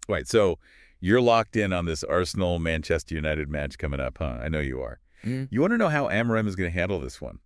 Right. So you're locked in on this Arsenal-Manchester United match coming up, huh? I know you are. You want to know how Amorim is going to handle this one?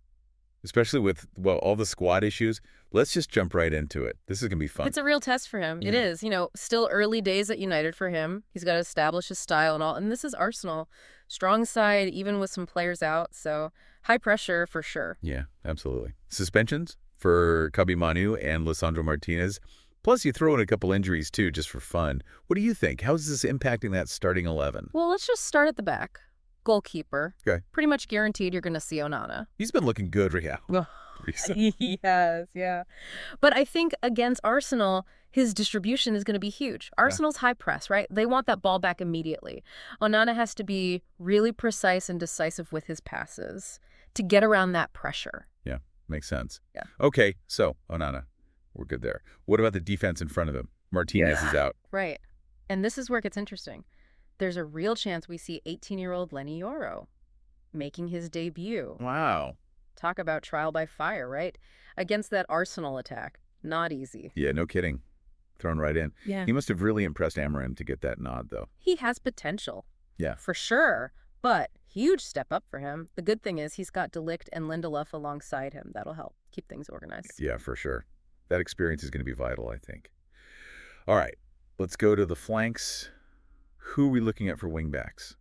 Especially with, well, all the squad issues. Let's just jump right into it. This is going to be fun. It's a real test for him. Yeah. It is. Still early days at United for him. He's got to establish his style and all. And this is Arsenal. Strong side, even with some players out. So high pressure for sure. Yeah, absolutely. Suspensions for Kobbie Mainoo and Lisandro Martínez. Plus, you throw in a couple injuries, too, just for fun. What do you think? How is this impacting that starting 11? Well, let's just start at the back. Goalkeeper. Okay. Pretty much guaranteed you're going to see Onana. He's been looking good, Real. He has, yeah. But I think against Arsenal, his distribution is going to be huge. Arsenal's high press, right? They want that ball back immediately. Onana has to be really precise and decisive with his passes to get around that pressure. Yeah, makes sense. Yeah. Okay, so Onana, we're good there. What about the defense in front of him? Martínez is out. Right. And this is where it gets interesting. There's a real chance we see 18-year-old Lenny Yoro making his debut. Wow. Talk about trial by fire, right? Against that Arsenal attack. Not easy. Yeah, no kidding. Thrown right in. Yeah. He must have really impressed Amorim to get that nod, though. He has potential. Yeah. For sure. But huge step up for him. The good thing is he's got De Ligt and Lindelof alongside him. That'll help keep things organized. Yeah, for sure. That experience is going to be vital, I think. All right, let's go to the flanks. Who are we looking at for wingbacks?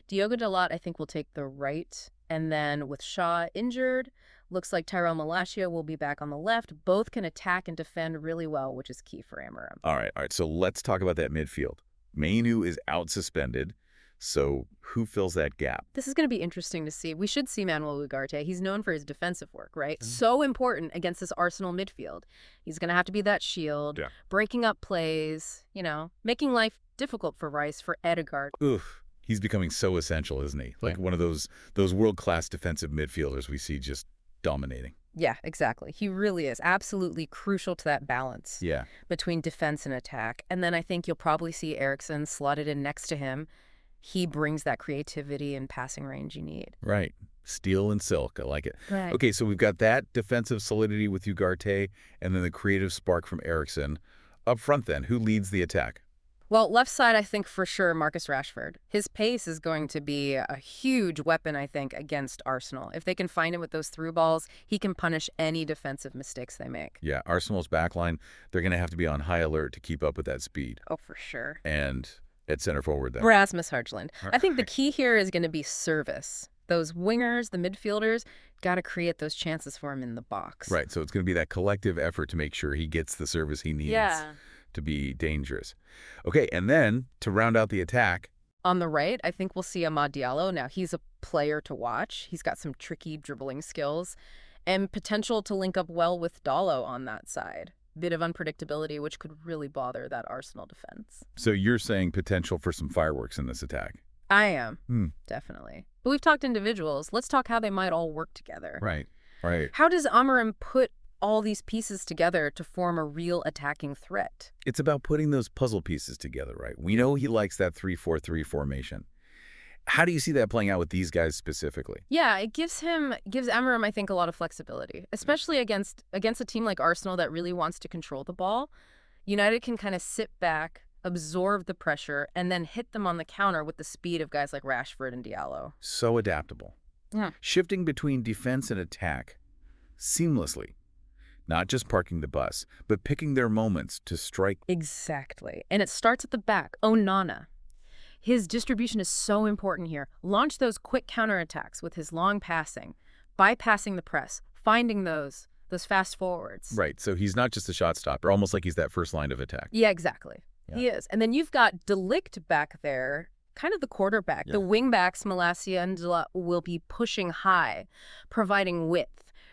Diogo Dalot, I think, will take the right. And then with Shaw injured, looks like Tyrell Malacia will be back on the left. Both can attack and defend really well, which is key for Amorim. All right. So let's talk about that midfield. Mainoo is out suspended. So who fills that gap? This is going to be interesting to see. We should see Manuel Ugarte. He's known for his defensive work, right? So important against this Arsenal midfield. He's going to have to be that shield, breaking up plays, making life difficult for Rice, for Ødegaard. Oof. He's becoming so essential, isn't he? Like one of those world-class defensive midfielders we see just dominating. Yeah, exactly. He really is absolutely crucial to that balance between defense and attack. And then I think you'll probably see Eriksen slotted in next to him. He brings that creativity and passing range you need. Right. Steel and silk. I like it. Right. Okay, so we've got that defensive solidity with Ugarte and then the creative spark from Eriksen. Up front then, who leads the attack? Well, left side, I think for sure Marcus Rashford. His pace is going to be a huge weapon, I think, against Arsenal. If they can find him with those through balls, he can punish any defensive mistakes they make. Yeah, Arsenal's backline, they're going to have to be on high alert to keep up with that speed. Oh, for sure. And at center forward then. Rasmus Højlund. I think the key here is going to be service. Those wingers, the midfielders, got to create those chances for him in the box. Right, so it's going to be that collective effort to make sure he gets the service he needs. To be dangerous. Okay, and then to round out the attack. On the right, I think we'll see Amad Diallo. Now, he's a player to watch. He's got some tricky dribbling skills and potential to link up well with Dallo on that side. Bit of unpredictability, which could really bother that Arsenal defense. So you're saying potential for some fireworks in this attack? I am, definitely. But we've talked individuals. Let's talk how they might all work together. Right. How does Amorim put all these pieces together to form a real attacking threat? It's about putting those puzzle pieces together, right? We know he likes that 3-4-3 formation. How do you see that playing out with these guys specifically? Yeah, it gives Amorim, I think, a lot of flexibility, especially against a team like Arsenal that really wants to control the ball. United can kind of sit back, absorb the pressure, and then hit them on the counter with the speed of guys like Rashford and Diallo. So adaptable. Yeah. Shifting between defense and attack seamlessly. Not just parking the bus, but picking their moments to strike. Exactly. And it starts at the back. Onana. His distribution is so important here. Launch those quick counterattacks with his long passing, bypassing the press, finding those fast forwards. Right, so he's not just a shot stopper, almost like he's that first line of attack. Yeah, exactly. Yeah. He is. And then you've got De Ligt back there, kind of the quarterback. The wingbacks, Malacia and Dalot, will be pushing high, providing width,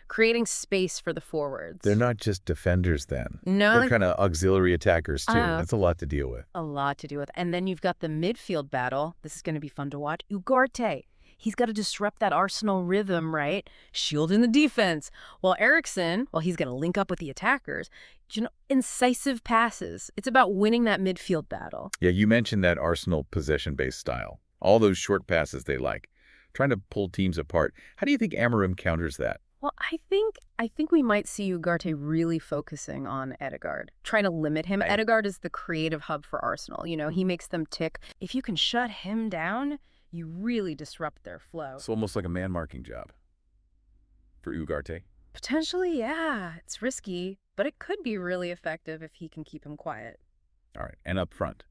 creating space for the forwards. They're not just defenders then. No. They're kind of auxiliary attackers too. That's a lot to deal with. A lot to deal with. And then you've got the midfield battle. This is going to be fun to watch. Ugarte. He's got to disrupt that Arsenal rhythm, right? Shielding the defense. While Eriksen, he's going to link up with the attackers. Incisive passes. It's about winning that midfield battle. Yeah, you mentioned that Arsenal possession-based style. All those short passes they like. Trying to pull teams apart. How do you think Amorim counters that? Well, I think we might see Ugarte really focusing on Ødegaard, trying to limit him. Right. Ødegaard is the creative hub for Arsenal. He makes them tick. If you can shut him down, you really disrupt their flow. It's almost like a man-marking job for Ugarte. Potentially, yeah. It's risky, but it could be really effective if he can keep him quiet. All right, and up front,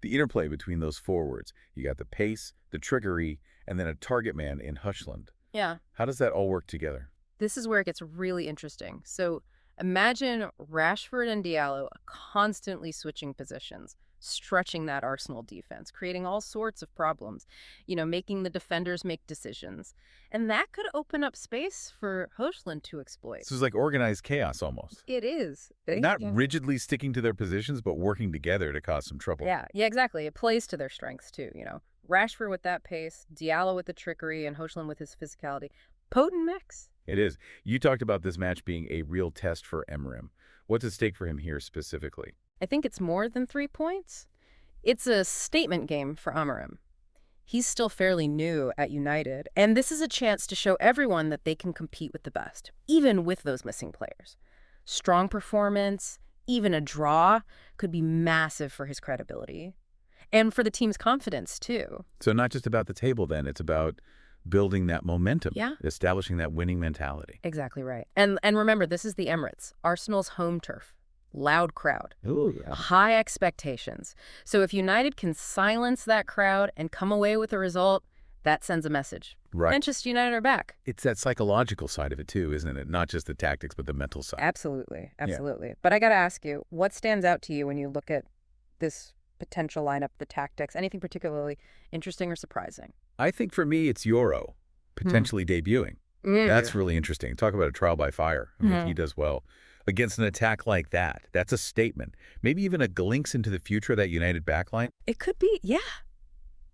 the interplay between those forwards. You got the pace, the trickery, and then a target man in Højlund. Yeah. How does that all work together? This is where it gets really interesting. So imagine Rashford and Diallo constantly switching positions, stretching that Arsenal defense, creating all sorts of problems, making the defenders make decisions. And that could open up space for Højlund to exploit. This is like organized chaos almost. It is. Not rigidly sticking to their positions, but working together to cause some trouble. Yeah, exactly. It plays to their strengths too, Rashford with that pace, Diallo with the trickery, and Højlund with his physicality. Potent mix. It is. You talked about this match being a real test for Amorim. What's at stake for him here specifically? I think it's more than 3 points. It's a statement game for Amorim. He's still fairly new at United, and this is a chance to show everyone that they can compete with the best, even with those missing players. Strong performance, even a draw, could be massive for his credibility. And for the team's confidence, too. So not just about the table, then. It's about building that momentum, Yeah. establishing that winning mentality. Exactly right. And remember, this is the Emirates, Arsenal's home turf. Loud crowd. Ooh, yeah. High expectations. So if United can silence that crowd and come away with a result, that sends a message. Right. Manchester United are back. It's that psychological side of it, too, isn't it? Not just the tactics, but the mental side. Absolutely. But I got to ask you, what stands out to you when you look at this potential lineup, the tactics, anything particularly interesting or surprising? I think for me, it's Euro potentially debuting. That's really interesting. Talk about a trial by fire. I mean, if he does well against an attack like that, that's a statement. Maybe even a glimpse into the future of that United backline. It could be, yeah,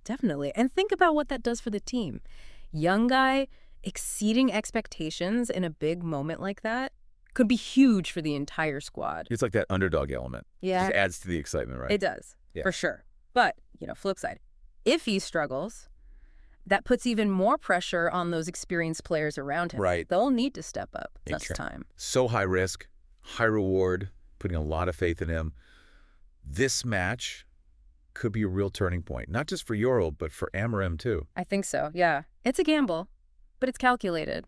definitely. And think about what that does for the team. Young guy exceeding expectations in a big moment like that could be huge for the entire squad. It's like that underdog element. Yeah. Just adds to the excitement, right? It does, Yeah. for sure. But, flip side, if he struggles, that puts even more pressure on those experienced players around him. Right. They'll need to step up. Big That's time. So high risk, high reward, putting a lot of faith in him. This match could be a real turning point, not just for Euro, but for Amorim too. I think so, yeah. It's a gamble, but it's calculated.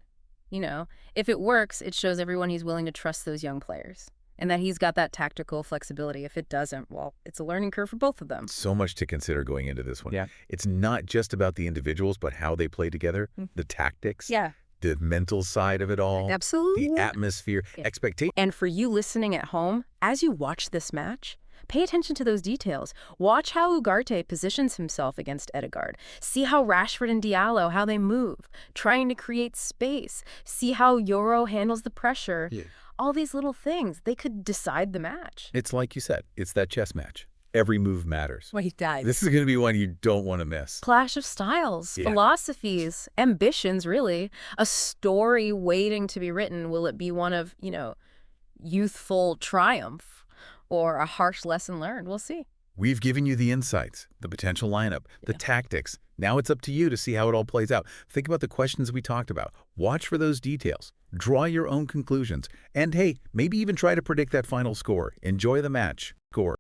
If it works, it shows everyone he's willing to trust those young players and that he's got that tactical flexibility. If it doesn't, well, it's a learning curve for both of them. So much to consider going into this one. Yeah. It's not just about the individuals, but how they play together, the tactics, Yeah, the mental side of it all, absolutely. the atmosphere, Yeah. expectation. And for you listening at home, as you watch this match, pay attention to those details. Watch how Ugarte positions himself against Ødegaard. See how Rashford and Diallo, how they move, trying to create space. See how Euro handles the pressure. Yeah. All these little things, they could decide the match. It's like you said, it's that chess match. Every move matters. Well, he died. This is going to be one you don't want to miss. Clash of styles, Yeah. philosophies, ambitions, really. A story waiting to be written. Will it be one of, youthful triumph or a harsh lesson learned? We'll see. We've given you the insights, the potential lineup, the tactics. Now it's up to you to see how it all plays out. Think about the questions we talked about. Watch for those details. Draw your own conclusions. And hey, maybe even try to predict that final score. Enjoy the match. Score.